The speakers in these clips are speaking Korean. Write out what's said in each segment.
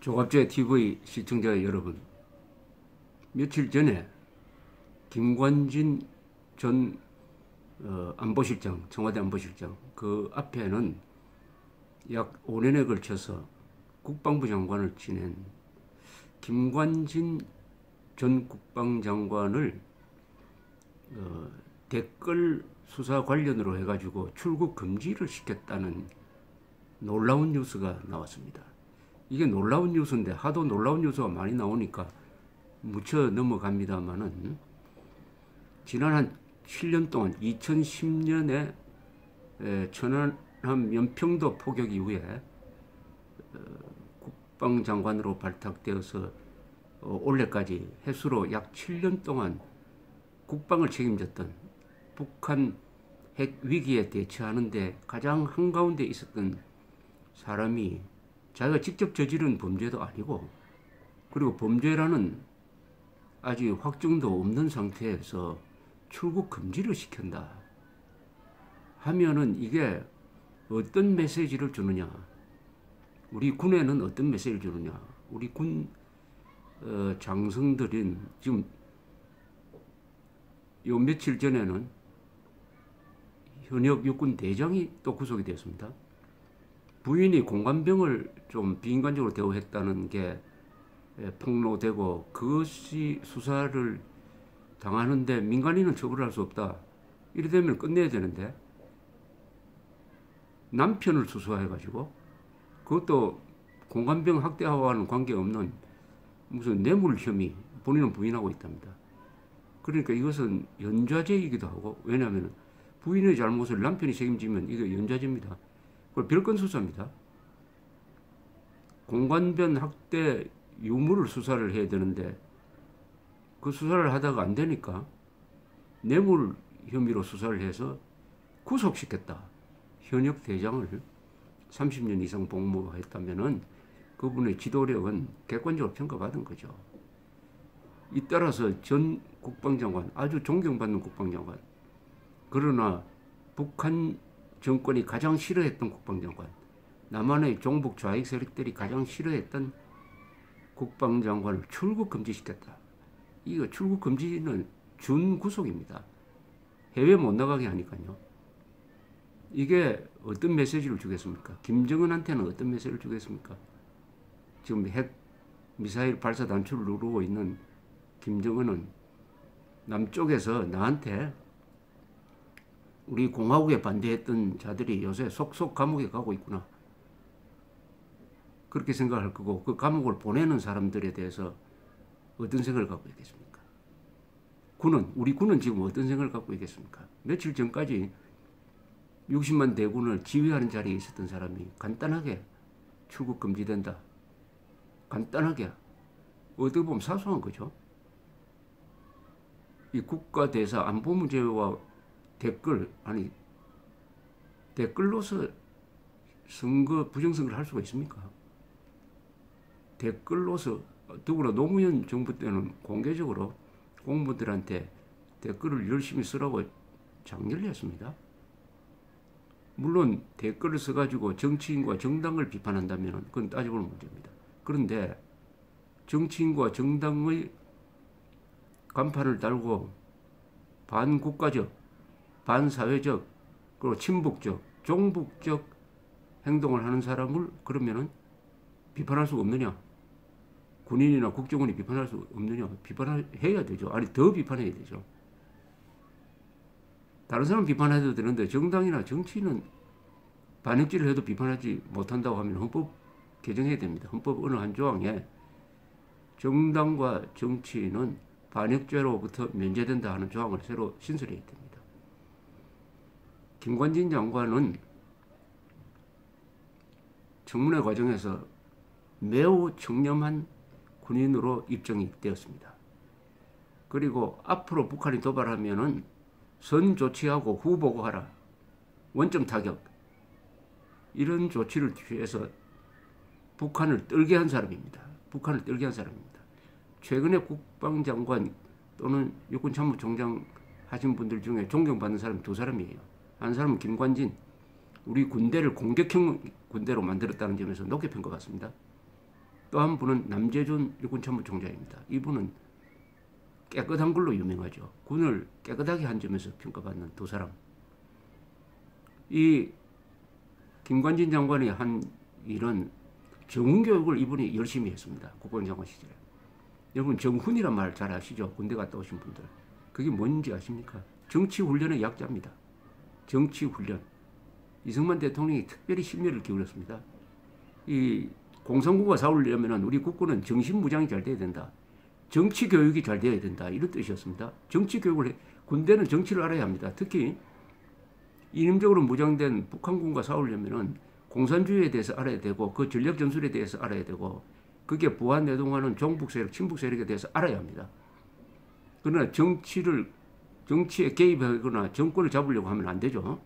조갑제 TV 시청자 여러분, 며칠 전에 김관진 전 안보실장, 청와대 안보실장 그 앞에는 약 5년에 걸쳐서 국방부 장관을 지낸 김관진 전 국방장관을 댓글 수사 관련으로 해가지고 출국 금지를 시켰다는 놀라운 뉴스가 나왔습니다. 이게 놀라운 뉴스인데 하도 놀라운 뉴스가 많이 나오니까 묻혀 넘어갑니다만은 지난 한 7년 동안 2010년에 천안함 연평도 포격 이후에 국방장관으로 발탁되어서 올해까지 해수로 약 7년 동안 국방을 책임졌던 북한 핵 위기에 대처하는데 가장 한가운데 있었던 사람이 자기가 직접 저지른 범죄도 아니고, 그리고 범죄라는 아직 확정도 없는 상태에서 출국 금지를 시킨다 하면은 이게 어떤 메시지를 주느냐, 우리 군에는 어떤 메시지를 주느냐. 우리 군 장성들인 지금 요 며칠 전에는 현역 육군 대장이 또 구속이 되었습니다. 부인이 공관병을 좀 비인간적으로 대우했다는 게 폭로되고 그것이 수사를 당하는데 민간인은 처벌할 수 없다. 이래 되면 끝내야 되는데 남편을 수사해가지고 그것도 공관병 학대와는 관계없는 무슨 뇌물 혐의, 본인은 부인하고 있답니다. 그러니까 이것은 연좌제이기도 하고, 왜냐하면 부인의 잘못을 남편이 책임지면 이게 연좌제입니다. 그걸 별건 수사입니다. 공관변 학대 유무를 수사를 해야 되는데 그 수사를 하다가 안 되니까 뇌물 혐의로 수사를 해서 구속시켰다. 현역 대장을 30년 이상 복무했다면은 그분의 지도력은 객관적으로 평가받은 거죠. 잇따라서 전 국방장관, 아주 존경받는 국방장관, 그러나 북한 정권이 가장 싫어했던 국방장관, 남한의 종북 좌익 세력들이 가장 싫어했던 국방장관을 출국 금지시켰다. 이거 출국 금지는 준구속입니다. 해외 못 나가게 하니까요. 이게 어떤 메시지를 주겠습니까? 김정은한테는 어떤 메시지를 주겠습니까? 지금 핵 미사일 발사 단추를 누르고 있는 김정은은 남쪽에서 나한테 우리 공화국에 반대했던 자들이 요새 속속 감옥에 가고 있구나, 그렇게 생각할 거고, 그 감옥을 보내는 사람들에 대해서 어떤 생각을 갖고 있겠습니까? 우리 군은 지금 어떤 생각을 갖고 있겠습니까? 며칠 전까지 60만 대군을 지휘하는 자리에 있었던 사람이 간단하게 출국 금지된다. 간단하게. 어떻게 보면 사소한 거죠. 이 국가대사 안보 문제와 댓글로서 선거 부정선거를 할 수가 있습니까? 댓글로서, 더구나 노무현 정부 때는 공개적으로 공무원들한테 댓글을 열심히 쓰라고 장려를 했습니다. 물론 댓글을 써가지고 정치인과 정당을 비판한다면 그건 따져볼 문제입니다. 그런데 정치인과 정당의 간판을 달고 반국가적, 반사회적, 그리고 친북적, 종북적 행동을 하는 사람을 그러면은 비판할 수가 없느냐? 군인이나 국정원이 비판할 수 없느냐? 비판해야 되죠. 아니, 더 비판해야 되죠. 다른 사람 비판해도 되는데 정당이나 정치인은 반역죄를 해도 비판하지 못한다고 하면 헌법 개정해야 됩니다. 헌법 어느 한 조항에 정당과 정치인은 반역죄로부터 면제된다 하는 조항을 새로 신설해야 됩니다. 김관진 장관은 청문회 과정에서 매우 청렴한 군인으로 입증이 되었습니다. 그리고 앞으로 북한이 도발하면은 선 조치하고 후 보고하라, 원점 타격, 이런 조치를 취해서 북한을 떨게 한 사람입니다. 북한을 떨게 한 사람입니다. 최근에 국방장관 또는 육군참모총장 하신 분들 중에 존경받는 사람이 두 사람이에요. 한 사람은 김관진, 우리 군대를 공격형 군대로 만들었다는 점에서 높게 평가받습니다. 또 한 분은 남재준 일군 참모총장입니다. 이분은 깨끗한 걸로 유명하죠. 군을 깨끗하게 한 점에서 평가받는 두 사람. 이 김관진 장관이 한 일은 정훈교육을 이분이 열심히 했습니다. 국방장관 시절에. 여러분 정훈이란 말 잘 아시죠? 군대 갔다 오신 분들. 그게 뭔지 아십니까? 정치훈련의 약자입니다. 정치훈련. 이승만 대통령이 특별히 심려를 기울였습니다. 이 공산군과 싸우려면 우리 국군은 정신무장이 잘 돼야 된다. 정치교육이 잘 돼야 된다. 이런 뜻이었습니다. 정치교육을 군대는 정치를 알아야 합니다. 특히 인임적으로 무장된 북한군과 싸우려면 공산주의에 대해서 알아야 되고 그 전략 전술에 대해서 알아야 되고 그게 부안내동하는 종북 세력, 친북 세력에 대해서 알아야 합니다. 그러나 정치에 개입하거나 정권을 잡으려고 하면 안 되죠.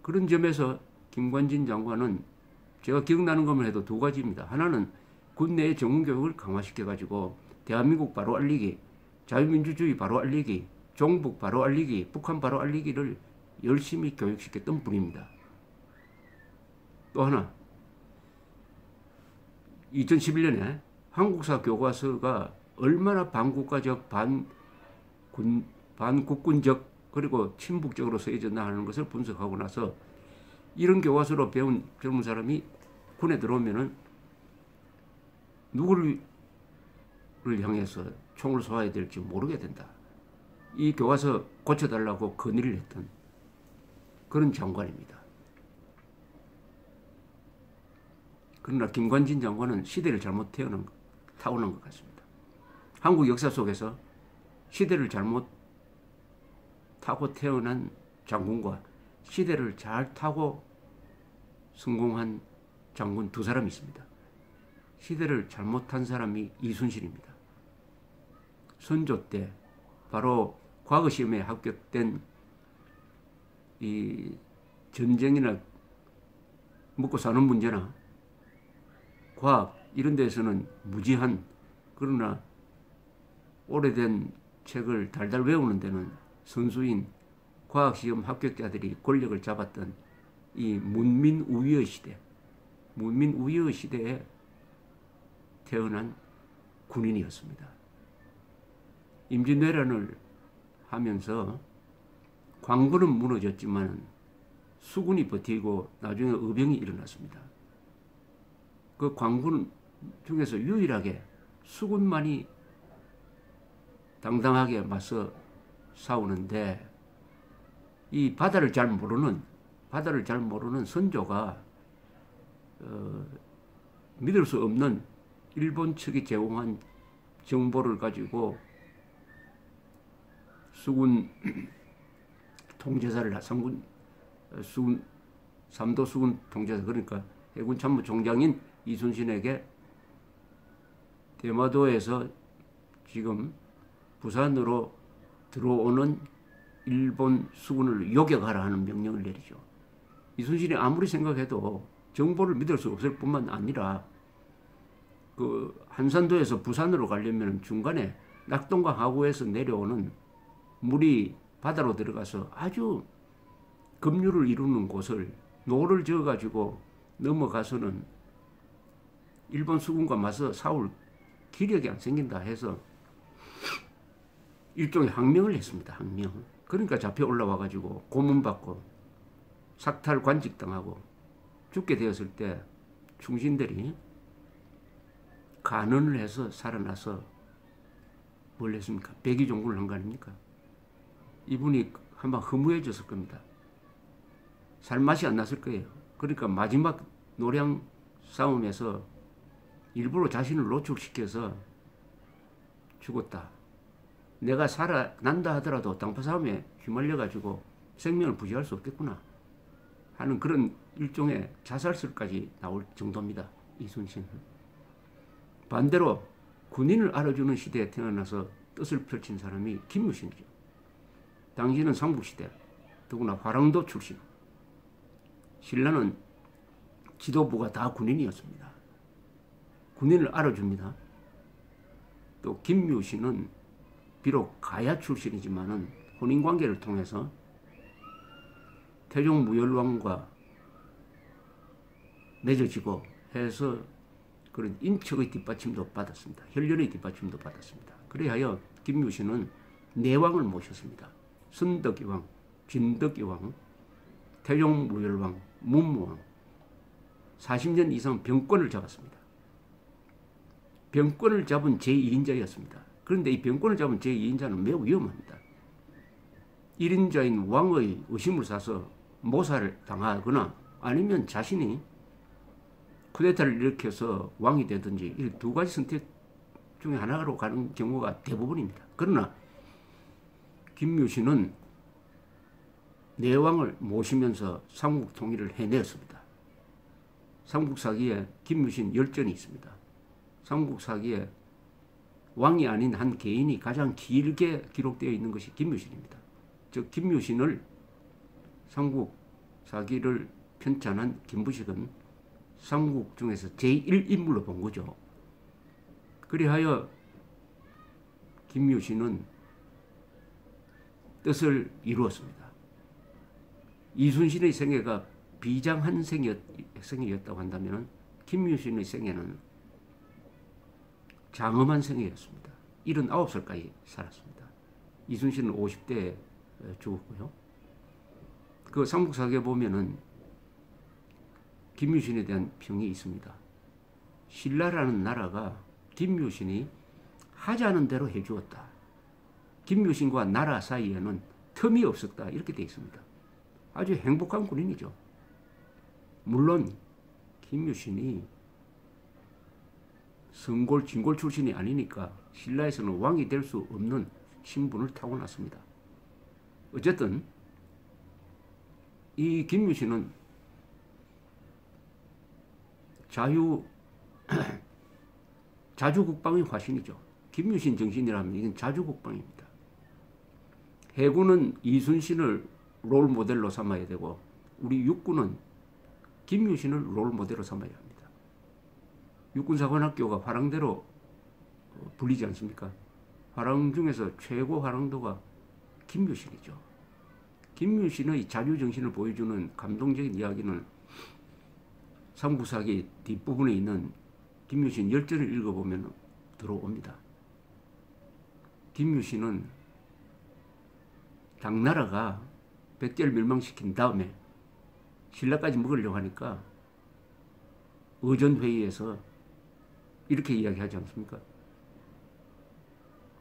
그런 점에서 김관진 장관은 제가 기억나는 것만 해도 두 가지입니다. 하나는 군내의 정훈교육을 강화시켜가지고 대한민국 바로 알리기, 자유민주주의 바로 알리기, 종북 바로 알리기, 북한 바로 알리기를 열심히 교육시켰던 분입니다. 또 하나, 2011년에 한국사 교과서가 얼마나 반국가적, 반국군적 그리고 친북적으로 쓰여졌나 하는 것을 분석하고 나서 이런 교과서로 배운 젊은 사람이 군에 들어오면은 누구를 향해서 총을 쏘아야 될지 모르게 된다. 이 교과서 고쳐달라고 건의를 했던 그런 장관입니다. 그러나 김관진 장관은 시대를 잘못 타고난 것 같습니다. 한국 역사 속에서 시대를 잘못 타고 태어난 장군과 시대를 잘 타고 성공한 장군 두 사람이 있습니다. 시대를 잘못한 사람이 이순신입니다. 선조 때 바로 과거 시험에 합격된 이 전쟁이나 먹고 사는 문제나 과학 이런 데서는 무지한, 그러나 오래된 책을 달달 외우는 데는 선수인 과학시험 합격자들이 권력을 잡았던 이 문민우위의 시대에 태어난 군인이었습니다. 임진왜란을 하면서 광군은 무너졌지만 수군이 버티고 나중에 의병이 일어났습니다. 그 광군 중에서 유일하게 수군만이 당당하게 맞서 싸우는데 이 바다를 잘 모르는 선조가 믿을 수 없는 일본 측이 제공한 정보를 가지고 수군 통제사를 삼도 수군 통제사, 그러니까 해군 참모총장인 이순신에게 대마도에서 지금 부산으로 들어오는 일본 수군을 요격하라 하는 명령을 내리죠. 이순신이 아무리 생각해도 정보를 믿을 수 없을 뿐만 아니라 그 한산도에서 부산으로 가려면 중간에 낙동강 하구에서 내려오는 물이 바다로 들어가서 아주 급류를 이루는 곳을 노를 저어가지고 넘어가서는 일본 수군과 맞서 싸울 기력이 안 생긴다 해서 일종의 항명을 했습니다. 항명. 그러니까 잡혀 올라와가지고 고문받고 삭탈 관직당하고 죽게 되었을 때 충신들이 간언을 해서 살아나서 뭘 했습니까? 백의종군을 한 거 아닙니까? 이분이 한번 허무해졌을 겁니다. 살맛이 안 났을 거예요. 그러니까 마지막 노량 싸움에서 일부러 자신을 노출시켜서 죽었다. 내가 살아난다 하더라도 당파 싸움에 휘말려가지고 생명을 부지할 수 없겠구나 하는 그런 일종의 자살설까지 나올 정도입니다. 이순신. 반대로 군인을 알아주는 시대에 태어나서 뜻을 펼친 사람이 김유신이죠. 당시는 삼국시대, 더구나 화랑도 출신. 신라는 지도부가 다 군인이었습니다. 군인을 알아줍니다. 또 김유신은 비록 가야 출신이지만은 혼인관계를 통해서 태종 무열왕과 맺어지고 해서 그런 인척의 뒷받침도 받았습니다. 혈련의 뒷받침도 받았습니다. 그래하여 김유신은 내왕을 모셨습니다. 선덕이왕, 진덕이왕, 태종무열왕, 문무왕 40년 이상 병권을 잡았습니다. 병권을 잡은 제2인자였습니다. 그런데 이 병권을 잡은 제2인자는 매우 위험합니다. 1인자인 왕의 의심을 사서 모살을 당하거나 아니면 자신이 쿠데타를 일으켜서 왕이 되든지 이 두 가지 선택 중에 하나로 가는 경우가 대부분입니다. 그러나 김유신은 내왕을 모시면서 삼국 통일을 해내었습니다. 삼국사기에 김유신 열전이 있습니다. 삼국사기에 왕이 아닌 한 개인이 가장 길게 기록되어 있는 것이 김유신입니다. 즉 김유신을 삼국사기를 편찬한 김부식은 삼국 중에서 제1인물로 본 거죠. 그리하여 김유신은 뜻을 이루었습니다. 이순신의 생애가 비장한 생애였다고 한다면 김유신의 생애는 장엄한 생애였습니다. 79살까지 살았습니다. 이순신은 50대에 죽었고요. 그 삼국사기에 보면은 김유신에 대한 평이 있습니다. 신라라는 나라가 김유신이 하자는 대로 해주었다. 김유신과 나라 사이에는 틈이 없었다. 이렇게 되어 있습니다. 아주 행복한 군인이죠. 물론 김유신이 성골, 진골 출신이 아니니까 신라에서는 왕이 될 수 없는 신분을 타고났습니다. 어쨌든 이 김유신은 자주국방의 화신이죠. 김유신 정신이라면 이건 자주국방입니다. 해군은 이순신을 롤 모델로 삼아야 되고 우리 육군은 김유신을 롤 모델로 삼아야 합니다. 육군사관학교가 화랑대로 불리지 않습니까? 화랑 중에서 최고 화랑도가 김유신이죠. 김유신의 자주정신을 보여주는 감동적인 이야기는 삼국사기 뒷부분에 있는 김유신 열전을 읽어보면 들어옵니다. 김유신은 당나라가 백제를 멸망시킨 다음에 신라까지 먹으려고 하니까 의전회의에서 이렇게 이야기하지 않습니까?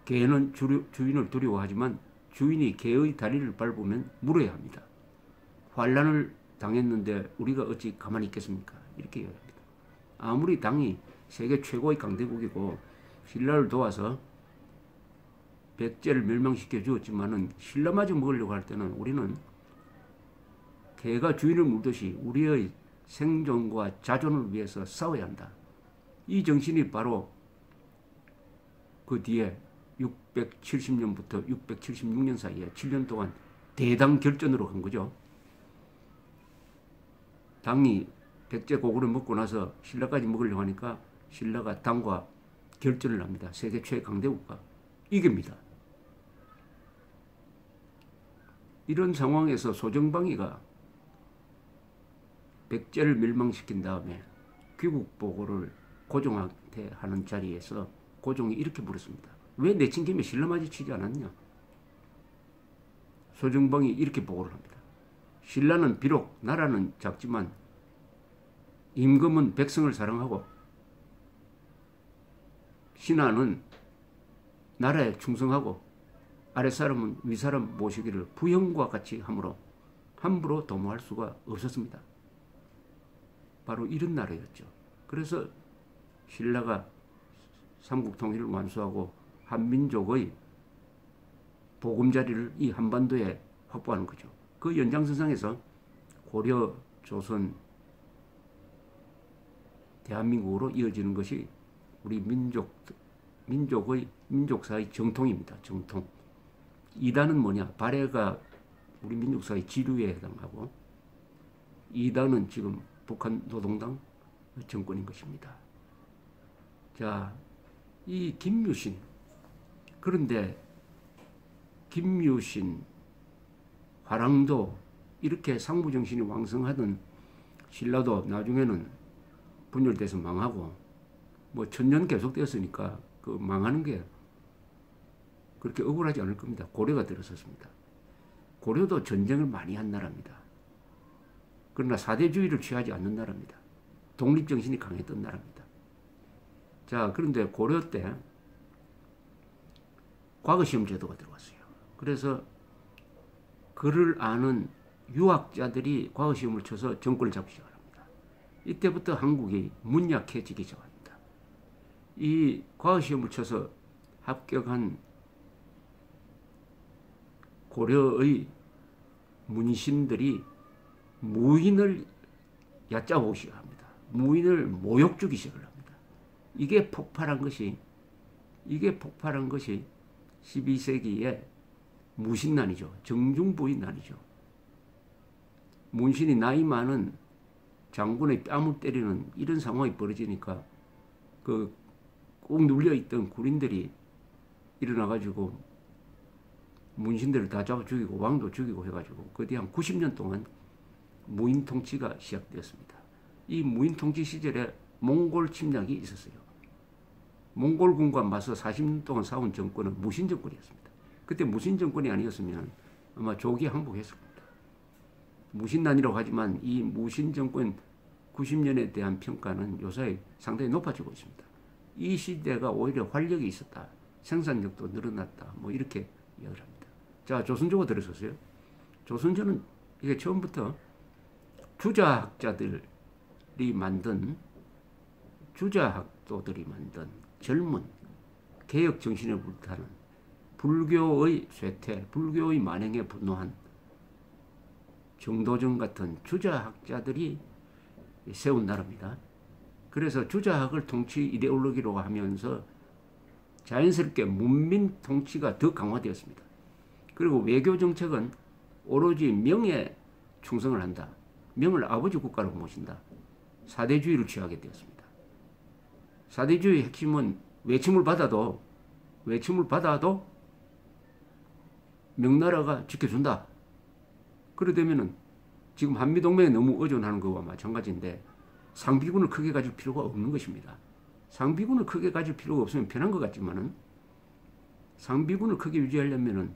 개는 주인을 두려워하지만 주인이 개의 다리를 밟으면 물어야 합니다. 환란을 당했는데 우리가 어찌 가만히 있겠습니까? 이렇게 이야기합니다. 아무리 당이 세계 최고의 강대국이고 신라를 도와서 백제를 멸망시켜 주었지만은 신라마저 먹으려고 할 때는 우리는 개가 주인을 물듯이 우리의 생존과 자존을 위해서 싸워야 한다. 이 정신이 바로 그 뒤에 670년부터 676년 사이에 7년 동안 대당 결전으로 간 거죠. 당이 백제 고구를 먹고 나서 신라까지 먹으려고 하니까 신라가 당과 결전을 합니다. 세계 최강대국과 이깁니다. 이런 상황에서 소정방이가 백제를 멸망시킨 다음에 귀국 보고를 고종한테 하는 자리에서 고종이 이렇게 물었습니다. 왜 내친 김에 신라맞이 치지 않았냐? 소정방이 이렇게 보고를 합니다. 신라는 비록 나라는 작지만 임금은 백성을 사랑하고 신하는 나라에 충성하고 아랫사람은 윗사람 모시기를 부형과 같이 하므로 함부로 도모할 수가 없었습니다. 바로 이런 나라였죠. 그래서 신라가 삼국통일을 완수하고 한민족의 보금자리를 이 한반도에 확보하는 거죠. 그 연장선상에서 고려, 조선, 대한민국으로 이어지는 것이 우리 민족사의 정통입니다. 정통. 이단은 뭐냐? 발해가 우리 민족사의 지류에 해당하고 이단은 지금 북한 노동당 정권인 것입니다. 자, 이 김유신. 그런데 김유신, 화랑도 이렇게 상부정신이 왕성하던 신라도 나중에는 분열돼서 망하고 뭐 천년 계속되었으니까 그 망하는 게 그렇게 억울하지 않을 겁니다. 고려가 들어섰습니다. 고려도 전쟁을 많이 한 나라입니다. 그러나 사대주의를 취하지 않는 나라입니다. 독립정신이 강했던 나라입니다. 자, 그런데 고려 때 과거시험 제도가 들어왔어요. 그래서 글을 아는 유학자들이 과거시험을 쳐서 정권을 잡기 시작합니다. 이때부터 한국이 문약해지기 시작합니다. 이 과거시험을 쳐서 합격한 고려의 문신들이 무인을 얕잡아오기 시작합니다. 무인을 모욕 주기 시작을 합니다. 이게 폭발한 것이 12세기의 무신난이죠. 정중부인난이죠. 문신이 나이 많은 장군의 뺨을 때리는 이런 상황이 벌어지니까 그 꾹 눌려있던 군인들이 일어나가지고 문신들을 다 잡아 죽이고 왕도 죽이고 해가지고 그 뒤 한 90년 동안 무인 통치가 시작되었습니다. 이 무인 통치 시절에 몽골 침략이 있었어요. 몽골군과 맞서 40년 동안 싸운 정권은 무신 정권이었습니다. 그때 무신 정권이 아니었으면 아마 조기 항복했을 겁니다. 무신난이라고 하지만 이 무신 정권 90년에 대한 평가는 요새 상당히 높아지고 있습니다. 이 시대가 오히려 활력이 있었다. 생산력도 늘어났다. 뭐 이렇게 이야기를 합니다. 자, 조선조가 들어섰어요. 조선조는 이게 처음부터 주자학도들이 만든 젊은 개혁 정신에 불타는 불교의 쇠퇴, 불교의 만행에 분노한 정도전 같은 주자학자들이 세운 나라입니다. 그래서 주자학을 통치 이데올로기로 하면서 자연스럽게 문민 통치가 더 강화되었습니다. 그리고 외교 정책은 오로지 명에 충성을 한다. 명을 아버지 국가로 모신다. 사대주의를 취하게 되었습니다. 사대주의의 핵심은 외침을 받아도 명나라가 지켜준다. 그러되면은 지금 한미동맹에 너무 의존하는 것과 마찬가지인데 상비군을 크게 가질 필요가 없는 것입니다. 상비군을 크게 가질 필요가 없으면 편한 것 같지만은 상비군을 크게 유지하려면은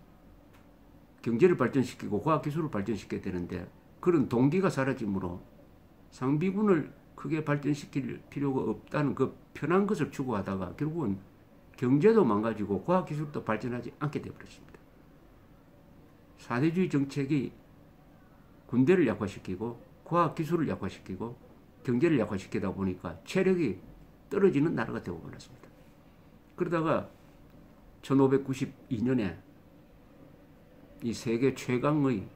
경제를 발전시키고 과학기술을 발전시켜야 되는데 그런 동기가 사라지므로 상비군을 크게 발전시킬 필요가 없다는 그 편한 것을 추구하다가 결국은 경제도 망가지고 과학기술도 발전하지 않게 되어버렸습니다. 사대주의 정책이 군대를 약화시키고 과학기술을 약화시키고 경제를 약화시키다 보니까 체력이 떨어지는 나라가 되어버렸습니다. 그러다가 1592년에 이 세계 최강의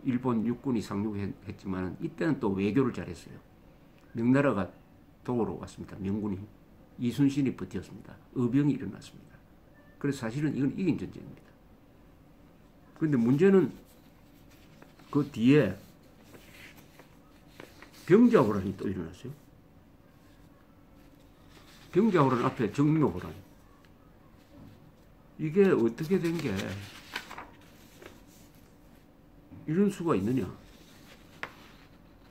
일본 육군이 상륙했지만 이때는 또 외교를 잘했어요. 명나라가 도우러 왔습니다. 명군이 이순신이 버텼습니다. 의병이 일어났습니다. 그래서 사실은 이건 이긴 전쟁입니다. 그런데 문제는 그 뒤에 병자호란이 또 일어났어요. 병자호란 앞에 정묘호란. 이게 어떻게 된 게 이런 수가 있느냐.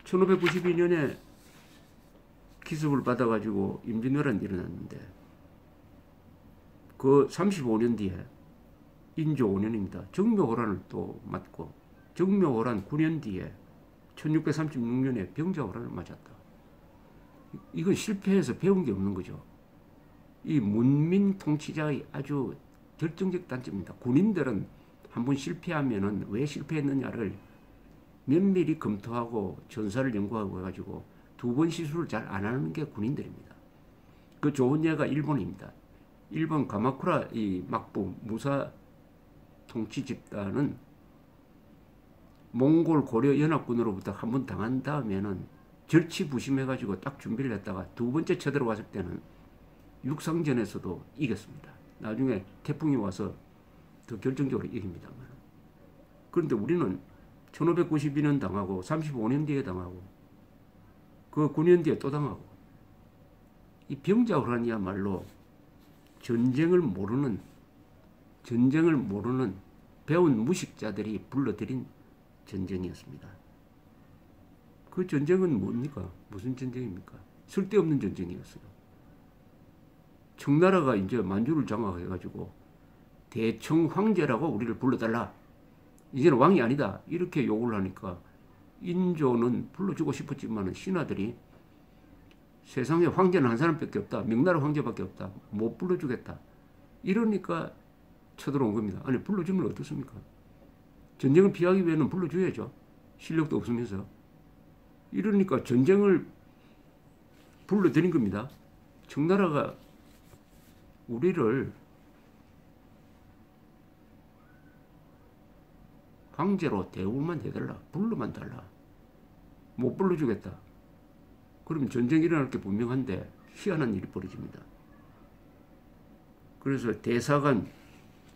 1592년에 기습을 받아가지고 임진왜란이 일어났는데 그 35년 뒤에 인조 5년입니다. 정묘호란을 또 맞고 정묘호란 9년 뒤에 1636년에 병자호란을 맞았다. 이건 실패해서 배운 게 없는 거죠. 이 문민 통치자의 아주 결정적 단점입니다. 군인들은 한번 실패하면은 왜 실패했느냐를 면밀히 검토하고 전사를 연구하고 해가지고 두 번 시술을 잘 안 하는 게 군인들입니다. 그 좋은 예가 일본입니다. 일본 가마쿠라 이 막부 무사 통치 집단은 몽골 고려 연합군으로부터 한 번 당한 다음에는 절치부심해가지고 딱 준비를 했다가 두 번째 쳐들어왔을 때는 육상전에서도 이겼습니다. 나중에 태풍이 와서 더 결정적으로 이깁니다만. 그런데 우리는 1592년 당하고 35년 뒤에 당하고 그 9년 뒤에 또 당하고 이 병자호란이야말로 전쟁을 모르는 배운 무식자들이 불러들인 전쟁이었습니다. 그 전쟁은 뭡니까? 무슨 전쟁입니까? 쓸데없는 전쟁이었어요. 청나라가 이제 만주를 장악해가지고 대청 황제라고 우리를 불러달라. 이제는 왕이 아니다. 이렇게 요구를 하니까 인조는 불러주고 싶었지만 신하들이 세상에 황제는 한 사람밖에 없다. 명나라 황제밖에 없다. 못 불러주겠다. 이러니까 쳐들어온 겁니다. 아니 불러주면 어떻습니까? 전쟁을 피하기 위해서는 불러줘야죠. 실력도 없으면서. 이러니까 전쟁을 불러들인 겁니다. 청나라가 우리를 황제로 대우만 해달라. 불러만 달라. 못 불러주겠다. 그러면 전쟁이 일어날 게 분명한데 희한한 일이 벌어집니다. 그래서 대사관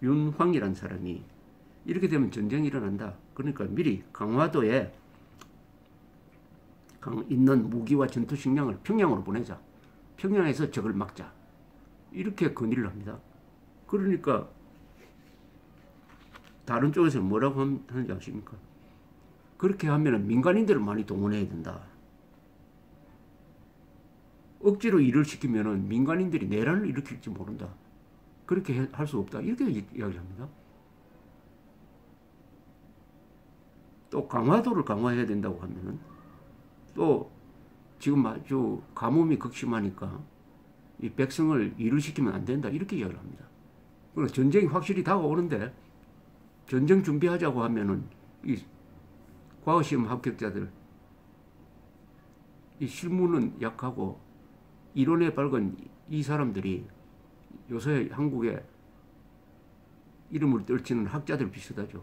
윤황이라는 사람이 이렇게 되면 전쟁이 일어난다. 그러니까 미리 강화도에 있는 무기와 전투 식량을 평양으로 보내자. 평양에서 적을 막자. 이렇게 건의를 합니다. 그러니까 다른 쪽에서 뭐라고 하는지 아십니까? 그렇게 하면 민간인들을 많이 동원해야 된다. 억지로 일을 시키면 민간인들이 내란을 일으킬지 모른다. 그렇게 할 수 없다. 이렇게 이야기를 합니다. 또 강화도를 강화해야 된다고 하면은 또 지금 아주 가뭄이 극심하니까 이 백성을 일을 시키면 안 된다. 이렇게 이야기를 합니다. 그러나 전쟁이 확실히 다가오는데 전쟁 준비하자고 하면은 이 과거시험 합격자들 이 실무는 약하고 이론에 밝은 이 사람들이 요새 한국에 이름을 떨치는 학자들 비슷하죠.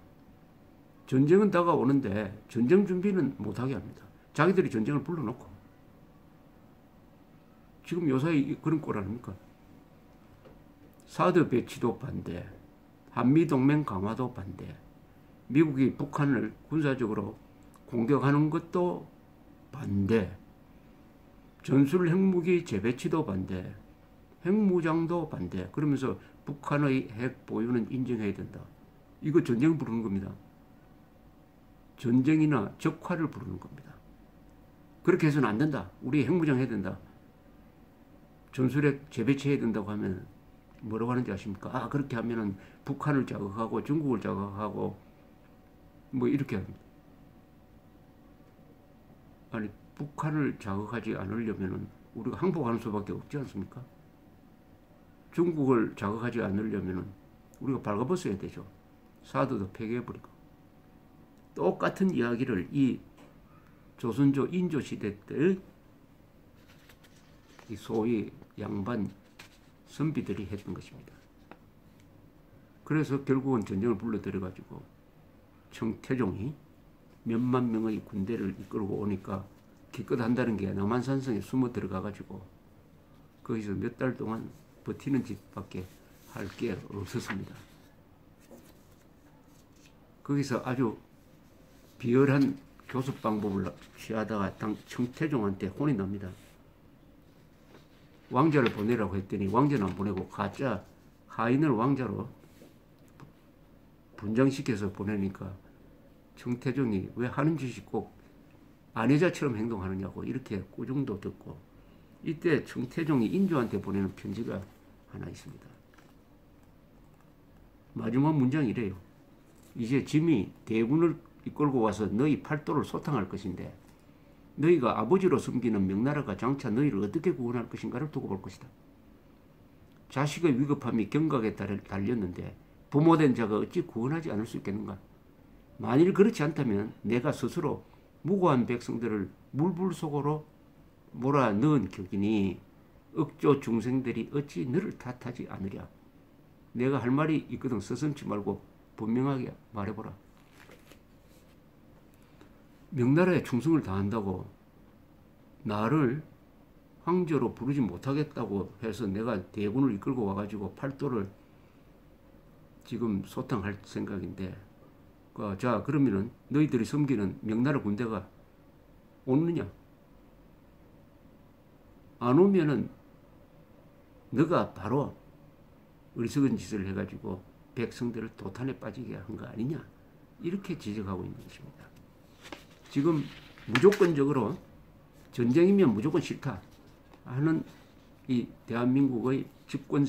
전쟁은 다가오는데 전쟁 준비는 못하게 합니다. 자기들이 전쟁을 불러놓고. 지금 요새 그런 꼴 아닙니까? 사드 배치도 반대, 한미동맹 강화도 반대, 미국이 북한을 군사적으로 공격하는 것도 반대, 전술 핵무기 재배치도 반대, 핵무장도 반대. 그러면서 북한의 핵 보유는 인정해야 된다. 이거 전쟁 부르는 겁니다. 전쟁이나 적화를 부르는 겁니다. 그렇게 해서는 안 된다. 우리 핵무장 해야 된다. 전술핵 재배치해야 된다고 하면 뭐라고 하는지 아십니까? 아, 그렇게 하면은 북한을 자극하고 중국을 자극하고 뭐 이렇게 합니다. 아니, 북한을 자극하지 않으려면은 우리가 항복하는 수밖에 없지 않습니까? 중국을 자극하지 않으려면은 우리가 발가벗어야 되죠. 사드도 폐기해버리고. 똑같은 이야기를 이 조선조 인조 시대 때 이 소위 양반 선비들이 했던 것입니다. 그래서 결국은 전쟁을 불러들여가지고 청태종이 몇만 명의 군대를 이끌고 오니까 기껏 한다는 게 남한산성에 숨어 들어가가지고 거기서 몇 달 동안 버티는 짓밖에 할 게 없었습니다. 거기서 아주 비열한 교섭 방법을 취하다가 청태종한테 혼이 납니다. 왕자를 보내라고 했더니 왕자는 안 보내고 가짜 하인을 왕자로 분장시켜서 보내니까 청태종이 왜 하는 짓이 꼭 아내자처럼 행동하느냐고 이렇게 꾸중도 듣고, 이때 청태종이 인조한테 보내는 편지가 하나 있습니다. 마지막 문장이 이래요. 이제 짐이 대군을 이끌고 와서 너희 팔도를 소탕할 것인데 너희가 아버지로 숨기는 명나라가 장차 너희를 어떻게 구원할 것인가를 두고 볼 것이다. 자식의 위급함이 경각에 달렸는데 부모된 자가 어찌 구원하지 않을 수 있겠는가. 만일 그렇지 않다면 내가 스스로 무고한 백성들을 물불속으로 몰아넣은 격이니 억조 중생들이 어찌 너를 탓하지 않으랴. 내가 할 말이 있거든 서슴지 말고 분명하게 말해보라. 명나라에 충성을 다한다고 나를 황제로 부르지 못하겠다고 해서 내가 대군을 이끌고 와가지고 팔도를 지금 소탕할 생각인데, 자 그러면은 너희들이 섬기는 명나라 군대가 오느냐? 안 오면은 너가 바로 어리석은 짓을 해가지고 백성들을 도탄에 빠지게 한 거 아니냐? 이렇게 지적하고 있는 것입니다. 지금 무조건적으로 전쟁이면 무조건 싫다. 하는 이 대한민국의 집권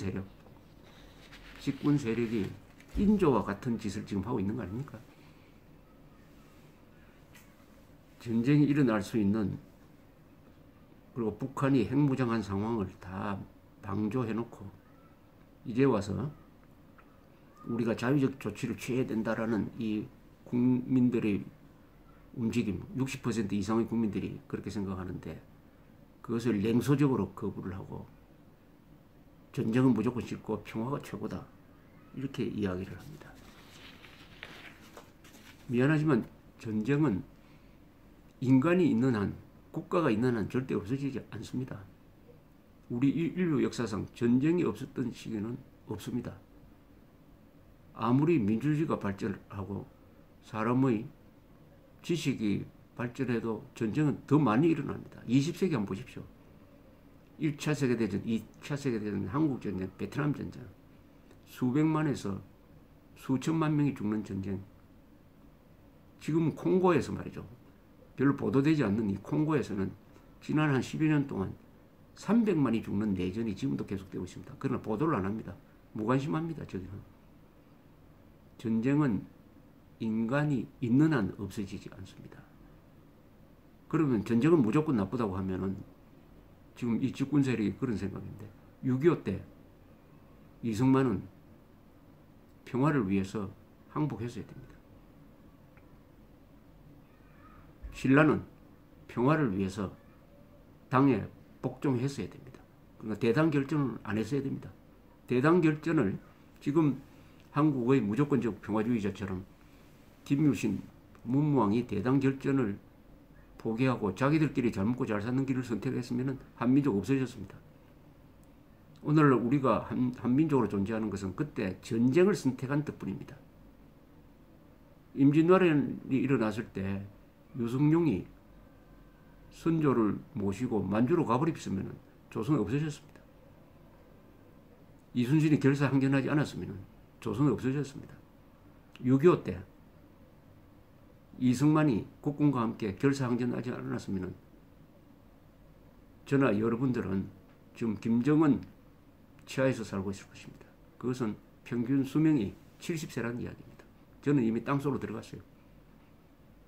세력이 인조와 같은 짓을 지금 하고 있는 거 아닙니까? 전쟁이 일어날 수 있는, 그리고 북한이 핵무장한 상황을 다 방조해놓고 이제 와서 우리가 자위적 조치를 취해야 된다라는 이 국민들의 움직임, 60% 이상의 국민들이 그렇게 생각하는데 그것을 냉소적으로 거부를 하고 전쟁은 무조건 싫고 평화가 최고다, 이렇게 이야기를 합니다. 미안하지만 전쟁은 인간이 있는 한, 국가가 있는 한 절대 없어지지 않습니다. 우리 인류 역사상 전쟁이 없었던 시기는 없습니다. 아무리 민주주의가 발전하고 사람의 지식이 발전해도 전쟁은 더 많이 일어납니다. 20세기 한번 보십시오. 1차 세계대전, 2차 세계대전, 한국전쟁, 베트남전쟁, 수백만에서 수천만 명이 죽는 전쟁. 지금 콩고에서 말이죠. 별로 보도되지 않는 이 콩고에서는 지난 한 10여 년 동안 300만이 죽는 내전이 지금도 계속되고 있습니다. 그러나 보도를 안 합니다. 무관심합니다. 저기는. 전쟁은 인간이 있는 한 없어지지 않습니다. 그러면 전쟁은 무조건 나쁘다고 하면은 지금 이 집권 세력이 그런 생각인데, 6.25 때 이승만은 평화를 위해서 항복했어야 됩니다. 신라는 평화를 위해서 당에 복종했어야 됩니다. 그러니까 대당 결전을 안 했어야 됩니다. 대당 결전을 지금 한국의 무조건적 평화주의자처럼 김유신, 문무왕이 대당 결전을 포기하고 자기들끼리 잘 먹고 잘 사는 길을 선택했으면 한민족 없어졌습니다. 오늘날 우리가 한민족으로 존재하는 것은 그때 전쟁을 선택한 덕분입니다. 임진왜란이 일어났을 때 유승룡이 선조를 모시고 만주로 가버렸으면 조선은 없어졌습니다. 이순신이 결사항전하지 않았으면 조선은 없어졌습니다. 6.25 때 이승만이 국군과 함께 결사항전하지 않았으면 저나 여러분들은 지금 김정은 치하에서 살고 있을 것입니다. 그것은 평균 수명이 70세라는 이야기입니다. 저는 이미 땅속으로 들어갔어요.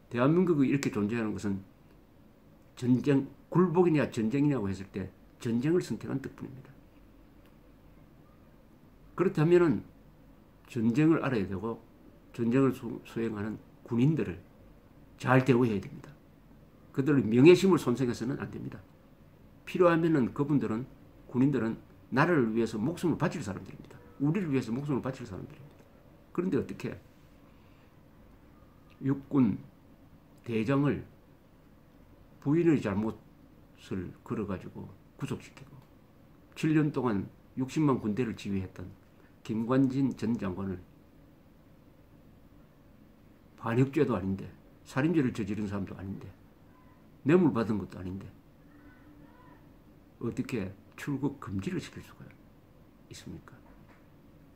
대한민국이 이렇게 존재하는 것은 전쟁, 굴복이냐 전쟁이냐고 했을 때 전쟁을 선택한 덕분입니다. 그렇다면 전쟁을 알아야 되고 전쟁을 수행하는 군인들을 잘 대우해야 됩니다. 그들의 명예심을 손상해서는 안 됩니다. 필요하면은 그분들은, 군인들은 나라를 위해서 목숨을 바칠 사람들입니다. 우리를 위해서 목숨을 바칠 사람들입니다. 그런데 어떻게 육군 대장을 부인의 잘못을 걸어가지고 구속시키고 7년 동안 60만 군대를 지휘했던 김관진 전 장관을 반역죄도 아닌데, 살인죄를 저지른 사람도 아닌데, 뇌물 받은 것도 아닌데 어떻게 출국 금지를 시킬 수가 있습니까?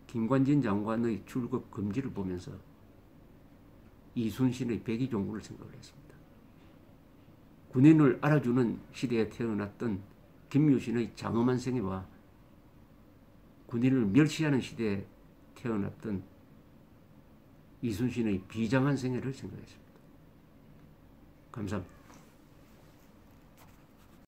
김관진 장관의 출국 금지를 보면서 이순신의 백의종군을 생각을 했습니다. 군인을 알아주는 시대에 태어났던 김유신의 장엄한 생애와 군인을 멸시하는 시대에 태어났던 이순신의 비장한 생애를 생각했습니다. 감사합니다.